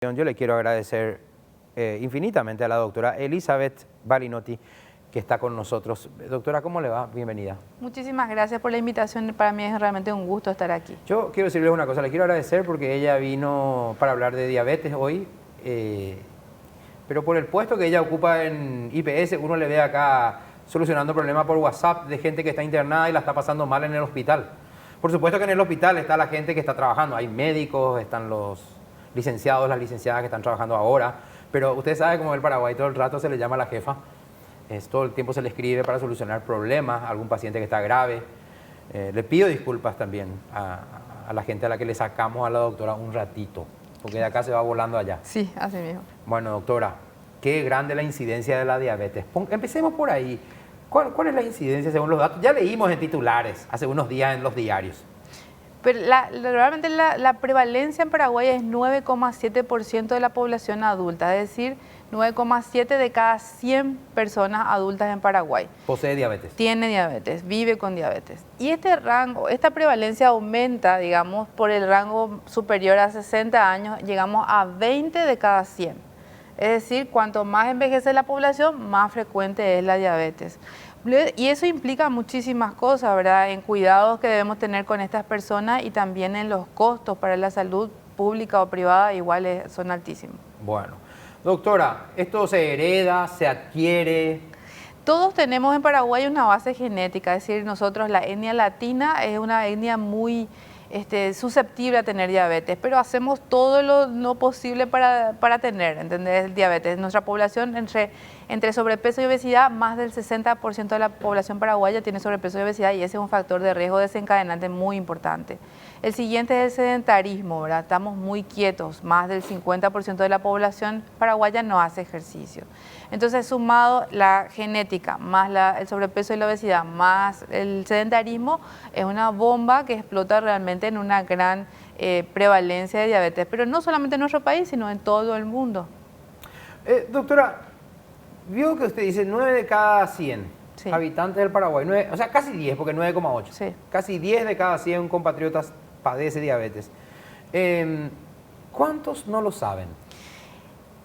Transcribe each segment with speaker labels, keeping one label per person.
Speaker 1: Yo le quiero agradecer infinitamente a la doctora Elizabeth Balinotti, que está con nosotros. Doctora, ¿cómo le va? Bienvenida.
Speaker 2: Muchísimas gracias por la invitación. Para mí es realmente un gusto estar aquí.
Speaker 1: Yo quiero decirle una cosa, le quiero agradecer porque ella vino para hablar de diabetes hoy, pero por el puesto que ella ocupa en IPS, uno le ve acá solucionando problemas por WhatsApp de gente que está internada y la está pasando mal en el hospital. Por supuesto que en el hospital está la gente que está trabajando, hay médicos, están los licenciados, las licenciadas que están trabajando ahora, pero usted sabe cómo en el Paraguay todo el rato se le llama a la jefa, todo el tiempo se le escribe para solucionar problemas, a algún paciente que está grave. Le pido disculpas también a la gente a la que le sacamos a la doctora un ratito, porque de acá se va volando allá.
Speaker 2: Sí, así mismo.
Speaker 1: Bueno, doctora, qué grande la incidencia de la diabetes. Empecemos por ahí. ¿Cuál es la incidencia según los datos? Ya leímos en titulares hace unos días en los diarios.
Speaker 2: Pero realmente la prevalencia en Paraguay es 9,7% de la población adulta, es decir, 9,7 de cada 100 personas adultas en Paraguay.
Speaker 1: Posee diabetes.
Speaker 2: Tiene diabetes, vive con diabetes. Y este rango, esta prevalencia aumenta, digamos, por el rango superior a 60 años, llegamos a 20 de cada 100. Es decir, cuanto más envejece la población, más frecuente es la diabetes. Y eso implica muchísimas cosas, ¿verdad? En cuidados que debemos tener con estas personas y también en los costos para la salud pública o privada, igual son altísimos.
Speaker 1: Bueno, doctora, ¿esto se hereda, se adquiere?
Speaker 2: Todos tenemos en Paraguay una base genética, es decir, nosotros la etnia latina es una etnia muy susceptible a tener diabetes, pero hacemos todo lo posible para tener, ¿entendés? Diabetes. Nuestra población entre sobrepeso y obesidad, más del 60% de la población paraguaya tiene sobrepeso y obesidad y ese es un factor de riesgo desencadenante muy importante. El siguiente es el sedentarismo, ¿verdad? Estamos muy quietos, más del 50% de la población paraguaya no hace ejercicio. Entonces, sumado la genética, más el sobrepeso y la obesidad, más el sedentarismo, es una bomba que explota realmente en una gran prevalencia de diabetes, pero no solamente en nuestro país, sino en todo el mundo.
Speaker 1: Doctora, vio que usted dice 9 de cada 100
Speaker 2: sí.
Speaker 1: habitantes del Paraguay, o sea, casi 10, porque 9,8.
Speaker 2: Sí.
Speaker 1: Casi 10 de cada 100 compatriotas padece diabetes. ¿Cuántos no lo saben?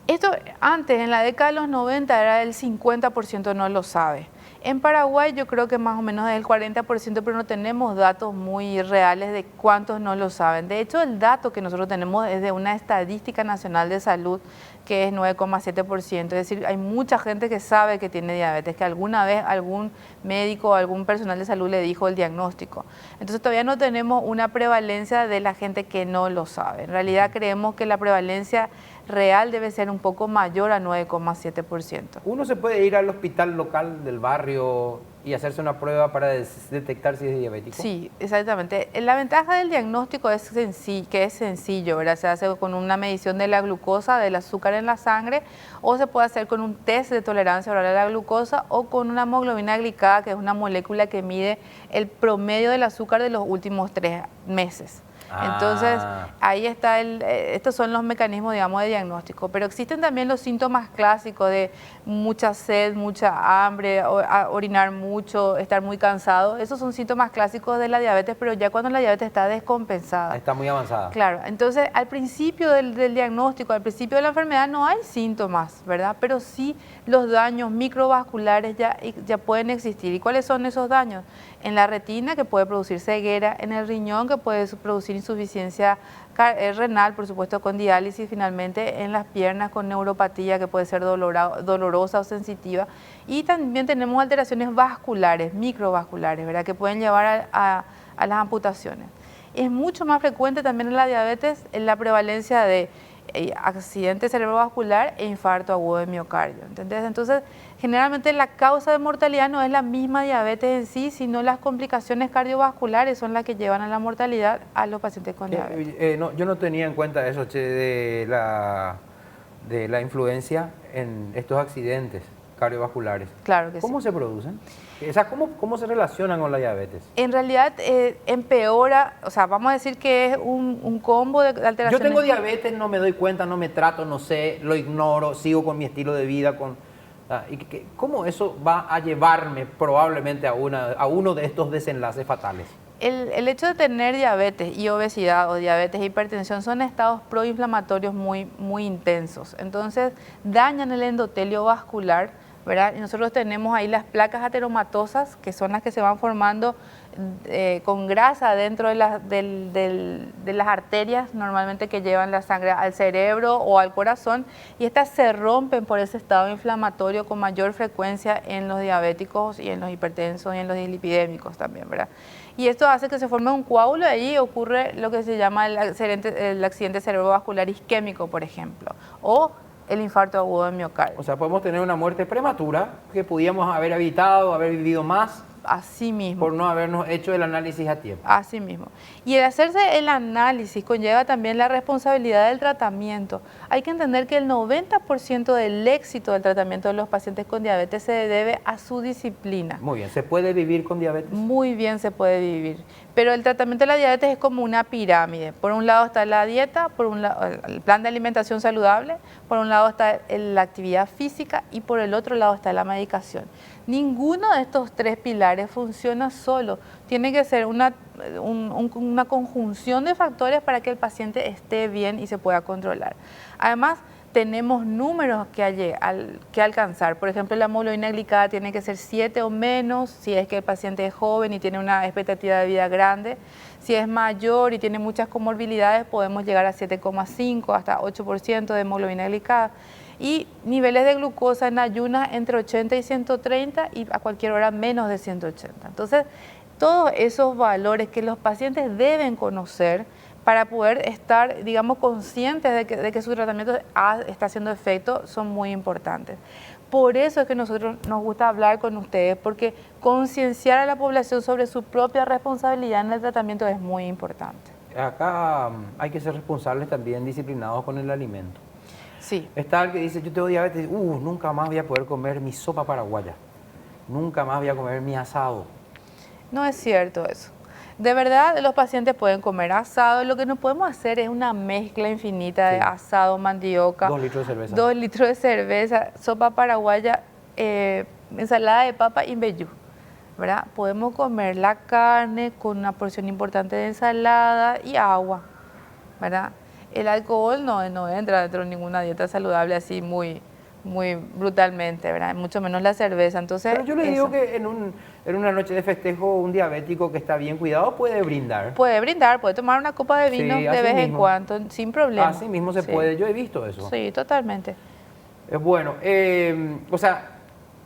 Speaker 2: Esto antes, en la década de los 90, era el 50% no lo sabe. En Paraguay yo creo que más o menos es el 40%, pero no tenemos datos muy reales de cuántos no lo saben. De hecho, el dato que nosotros tenemos es de una estadística nacional de salud que es 9,7%. Es decir, hay mucha gente que sabe que tiene diabetes, que alguna vez algún médico o algún personal de salud le dijo el diagnóstico. Entonces todavía no tenemos una prevalencia de la gente que no lo sabe. En realidad creemos que la prevalencia real debe ser un poco mayor a 9,7%.
Speaker 1: ¿Uno se puede ir al hospital local del barrio y hacerse una prueba para detectar si es diabético?
Speaker 2: Sí, exactamente. La ventaja del diagnóstico es que es sencillo, ¿verdad? Se hace con una medición de la glucosa, del azúcar en la sangre, o se puede hacer con un test de tolerancia oral a la glucosa o con una hemoglobina glicada, que es una molécula que mide el promedio del azúcar de los últimos 3 meses. Entonces, ahí está estos son los mecanismos, digamos, de diagnóstico. Pero existen también los síntomas clásicos de mucha sed, mucha hambre, orinar mucho, estar muy cansado. Esos son síntomas clásicos de la diabetes, pero ya cuando la diabetes está descompensada.
Speaker 1: Está muy avanzada.
Speaker 2: Claro, entonces al principio del diagnóstico, al principio de la enfermedad no hay síntomas, ¿verdad? Pero sí los daños microvasculares ya pueden existir. ¿Y cuáles son esos daños? En la retina, que puede producir ceguera, en el riñón, que puede producir insuficiencia renal, por supuesto con diálisis, finalmente en las piernas con neuropatía, que puede ser dolorosa o sensitiva, y también tenemos alteraciones vasculares, microvasculares, ¿verdad? Que pueden llevar a las amputaciones. Es mucho más frecuente también en la diabetes en la prevalencia de accidente cerebrovascular e infarto agudo de miocardio. ¿Entendés? Entonces, generalmente la causa de mortalidad no es la misma diabetes en sí, sino las complicaciones cardiovasculares son las que llevan a la mortalidad a los pacientes con diabetes.
Speaker 1: No, yo no tenía en cuenta eso, de la influencia en estos accidentes cardiovasculares.
Speaker 2: Claro que
Speaker 1: ¿Cómo
Speaker 2: sí.
Speaker 1: se producen? O sea, ¿cómo se relacionan con la diabetes?
Speaker 2: En realidad empeora, o sea, vamos a decir que es un combo de alteraciones.
Speaker 1: Yo tengo diabetes, no me doy cuenta, no me trato, no sé, lo ignoro, sigo con mi estilo de vida. ¿Cómo eso va a llevarme probablemente a uno de estos desenlaces fatales?
Speaker 2: El hecho de tener diabetes y obesidad o diabetes e hipertensión son estados proinflamatorios muy intensos. Entonces dañan el endotelio vascular, ¿verdad? Y nosotros tenemos ahí las placas ateromatosas, que son las que se van formando con grasa dentro de las arterias normalmente que llevan la sangre al cerebro o al corazón, y estas se rompen por ese estado inflamatorio con mayor frecuencia en los diabéticos y en los hipertensos y en los dislipidémicos también, ¿verdad? Y esto hace que se forme un coágulo y ahí ocurre lo que se llama el accidente cerebrovascular isquémico, por ejemplo, o el infarto agudo de miocardio.
Speaker 1: O sea, podemos tener una muerte prematura que podíamos haber evitado, haber vivido más.
Speaker 2: Así mismo.
Speaker 1: Por no habernos hecho el análisis a tiempo.
Speaker 2: Así mismo. Y el hacerse el análisis conlleva también la responsabilidad del tratamiento. Hay que entender que el 90% del éxito del tratamiento de los pacientes con diabetes se debe a su disciplina.
Speaker 1: Muy bien, ¿se puede vivir con diabetes?
Speaker 2: Muy bien se puede vivir. Pero el tratamiento de la diabetes es como una pirámide. Por un lado está la dieta, por un lado el plan de alimentación saludable, por un lado está la actividad física y por el otro lado está la medicación. Ninguno de estos tres pilares funciona solo. Tiene que ser una conjunción de factores para que el paciente esté bien y se pueda controlar. Además, tenemos números que alcanzar. Por ejemplo, la hemoglobina glicada tiene que ser 7 o menos si es que el paciente es joven y tiene una expectativa de vida grande. Si es mayor y tiene muchas comorbilidades, podemos llegar a 7,5 hasta 8% de hemoglobina glicada. Y niveles de glucosa en ayunas entre 80 y 130 y a cualquier hora menos de 180. Entonces, todos esos valores que los pacientes deben conocer para poder estar, digamos, conscientes de que su tratamiento está haciendo efecto son muy importantes. Por eso es que nosotros nos gusta hablar con ustedes, porque concienciar a la población sobre su propia responsabilidad en el tratamiento es muy importante.
Speaker 1: Acá hay que ser responsables también, disciplinados con el alimento.
Speaker 2: Sí.
Speaker 1: Está el que dice, yo tengo diabetes, nunca más voy a poder comer mi sopa paraguaya, nunca más voy a comer mi asado.
Speaker 2: No es cierto eso. De verdad, los pacientes pueden comer asado. Lo que no podemos hacer es una mezcla infinita de asado, mandioca.
Speaker 1: 2 litros de cerveza.
Speaker 2: 2 litros de cerveza, sopa paraguaya, ensalada de papa y mbejú, ¿verdad? Podemos comer la carne con una porción importante de ensalada y agua, ¿verdad? El alcohol no entra dentro de ninguna dieta saludable así muy brutalmente, ¿verdad? Mucho menos la cerveza. Entonces,
Speaker 1: pero yo les digo que en una noche de festejo un diabético que está bien cuidado puede brindar.
Speaker 2: Puede brindar, puede tomar una copa de vino de vez en cuando, sin problema.
Speaker 1: Así mismo se puede, yo he visto eso.
Speaker 2: Sí, totalmente.
Speaker 1: Es bueno, o sea,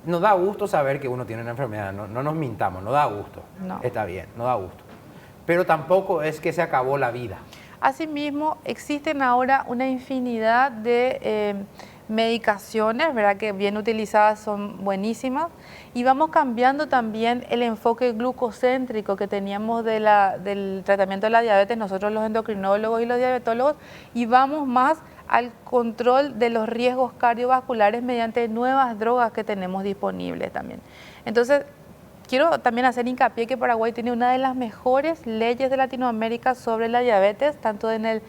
Speaker 1: nos da gusto saber que uno tiene una enfermedad, no nos mintamos, nos da gusto.
Speaker 2: No.
Speaker 1: Está bien, nos da gusto. Pero tampoco es que se acabó la vida.
Speaker 2: Asimismo, existen ahora una infinidad de medicaciones, ¿verdad?, que bien utilizadas son buenísimas, y vamos cambiando también el enfoque glucocéntrico que teníamos del tratamiento de la diabetes, nosotros los endocrinólogos y los diabetólogos, y vamos más al control de los riesgos cardiovasculares mediante nuevas drogas que tenemos disponibles también. Entonces, quiero también hacer hincapié que Paraguay tiene una de las mejores leyes de Latinoamérica sobre la diabetes, tanto en el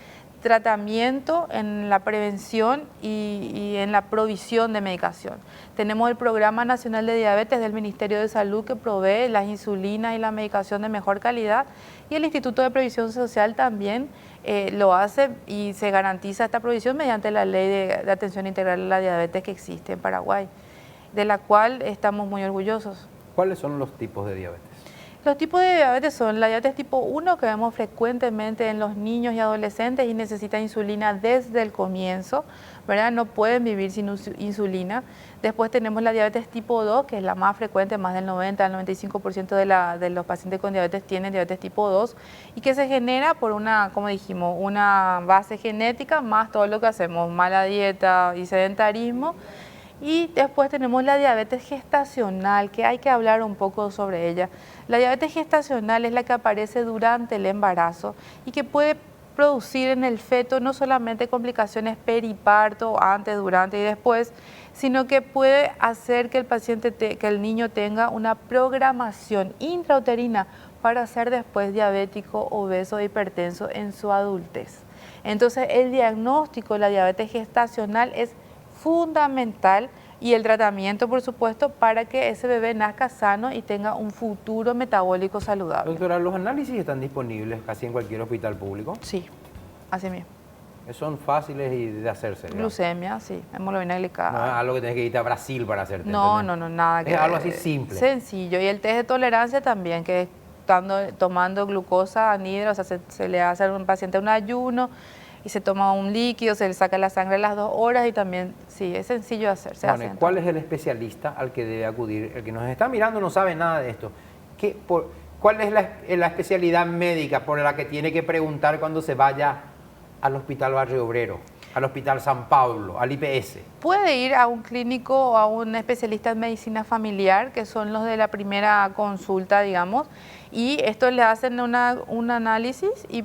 Speaker 2: tratamiento, en la prevención y en la provisión de medicación. Tenemos el Programa Nacional de Diabetes del Ministerio de Salud que provee las insulinas y la medicación de mejor calidad, y el Instituto de Previsión Social también lo hace y se garantiza esta provisión mediante la Ley de Atención Integral a la Diabetes que existe en Paraguay, de la cual estamos muy orgullosos.
Speaker 1: ¿Cuáles son los tipos de diabetes?
Speaker 2: Los tipos de diabetes son la diabetes tipo 1, que vemos frecuentemente en los niños y adolescentes y necesita insulina desde el comienzo, ¿verdad? No pueden vivir sin insulina. Después tenemos la diabetes tipo 2, que es la más frecuente, más del 90 al 95% de los pacientes con diabetes tienen diabetes tipo 2, y que se genera por como dijimos, una base genética más todo lo que hacemos, mala dieta y sedentarismo. Y después tenemos la diabetes gestacional, que hay que hablar un poco sobre ella. La diabetes gestacional es la que aparece durante el embarazo y que puede producir en el feto no solamente complicaciones periparto, antes, durante y después, sino que puede hacer que el niño tenga una programación intrauterina para ser después diabético, obeso e hipertenso en su adultez. Entonces, el diagnóstico de la diabetes gestacional es fundamental y el tratamiento, por supuesto, para que ese bebé nazca sano y tenga un futuro metabólico saludable.
Speaker 1: Doctora, ¿los análisis están disponibles casi en cualquier hospital público?
Speaker 2: Sí, así mismo.
Speaker 1: Son fáciles de hacerse, ¿verdad?
Speaker 2: Glucemia, sí, hemoglobina glicada.
Speaker 1: No es algo que tenés que irte a Brasil para hacerte.
Speaker 2: No,
Speaker 1: ¿entendés?
Speaker 2: no, nada.
Speaker 1: Es algo así simple.
Speaker 2: Sencillo. Y el test de tolerancia también, que tomando glucosa anhidra, o sea, se le hace a un paciente un ayuno y se toma un líquido, se le saca la sangre a las 2 horas y también, sí, es sencillo de hacer.
Speaker 1: Bueno, ¿cuál es el especialista al que debe acudir? El que nos está mirando no sabe nada de esto. ¿Cuál es la especialidad médica por la que tiene que preguntar cuando se vaya al Hospital Barrio Obrero, al Hospital San Pablo, al IPS?
Speaker 2: Puede ir a un clínico o a un especialista en medicina familiar, que son los de la primera consulta, digamos, y esto le hacen un análisis y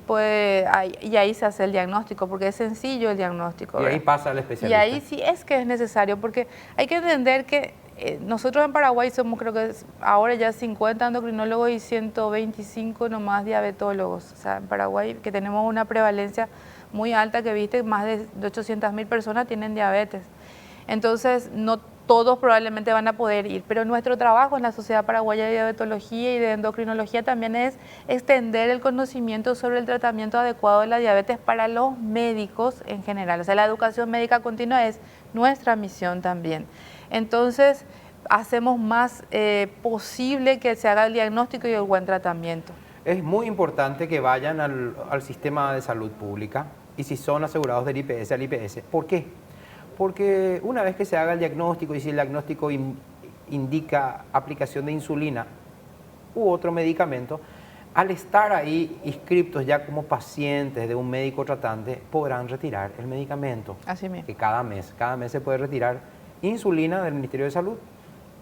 Speaker 2: ahí se hace el diagnóstico, porque es sencillo el diagnóstico.
Speaker 1: Y ahí pasa el especialista.
Speaker 2: Y ahí sí es que es necesario, porque hay que entender que nosotros en Paraguay somos, creo que ahora ya 50 endocrinólogos y 125 nomás diabetólogos. O sea, en Paraguay, que tenemos una prevalencia muy alta, que viste, más de 800.000 personas tienen diabetes. Entonces, no todos probablemente van a poder ir, pero nuestro trabajo en la Sociedad Paraguaya de Diabetología y de Endocrinología también es extender el conocimiento sobre el tratamiento adecuado de la diabetes para los médicos en general. O sea, la educación médica continua es nuestra misión también. Entonces, hacemos más posible que se haga el diagnóstico y el buen tratamiento.
Speaker 1: Es muy importante que vayan al sistema de salud pública y si son asegurados del IPS, al IPS. ¿Por qué? Porque una vez que se haga el diagnóstico y si el diagnóstico indica aplicación de insulina u otro medicamento, al estar ahí inscriptos ya como pacientes de un médico tratante, podrán retirar el medicamento.
Speaker 2: Así mismo.
Speaker 1: Que cada mes se puede retirar insulina del Ministerio de Salud,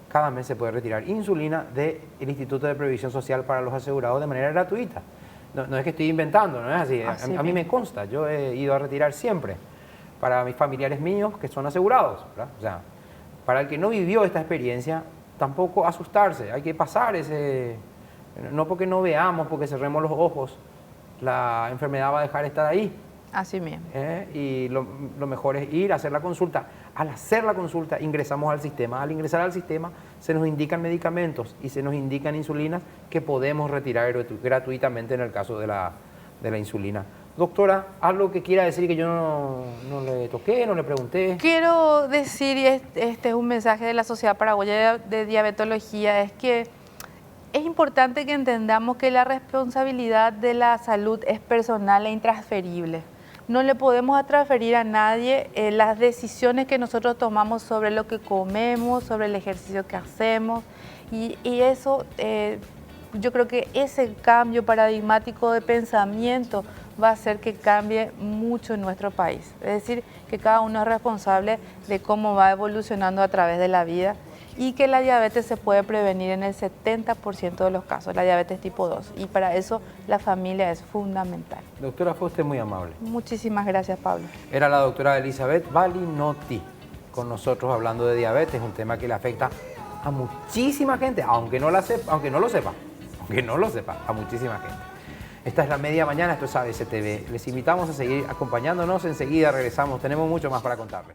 Speaker 1: cada mes se puede retirar insulina del Instituto de Previsión Social para los asegurados de manera gratuita. No es que estoy inventando, no es así. A mí me consta, yo he ido a retirar siempre para mis familiares míos que son asegurados, ¿verdad? O sea, para el que no vivió esta experiencia, tampoco asustarse, hay que pasar ese... No porque no veamos, porque cerremos los ojos, la enfermedad va a dejar de estar ahí.
Speaker 2: Así mismo.
Speaker 1: Y lo mejor es ir a hacer la consulta. Al hacer la consulta ingresamos al sistema. Al ingresar al sistema se nos indican medicamentos y se nos indican insulinas que podemos retirar gratuitamente en el caso de la insulina. Doctora, ¿algo que quiera decir que yo no le toqué, no le pregunté?
Speaker 2: Quiero decir, y este es un mensaje de la Sociedad Paraguaya de Diabetología, es que es importante que entendamos que la responsabilidad de la salud es personal e intransferible. No le podemos transferir a nadie las decisiones que nosotros tomamos sobre lo que comemos, sobre el ejercicio que hacemos. Y eso, yo creo que ese cambio paradigmático de pensamiento va a hacer que cambie mucho en nuestro país. Es decir, que cada uno es responsable de cómo va evolucionando a través de la vida y que la diabetes se puede prevenir en el 70% de los casos, la diabetes tipo 2. Y para eso la familia es fundamental.
Speaker 1: Doctora, fue usted muy amable.
Speaker 2: Muchísimas gracias, Pablo.
Speaker 1: Era la doctora Elizabeth Balinotti con nosotros hablando de diabetes, un tema que le afecta a muchísima gente, aunque no lo sepa, a muchísima gente. Esta es la media mañana, esto es ABC TV. Les invitamos a seguir acompañándonos, enseguida regresamos, tenemos mucho más para contarles.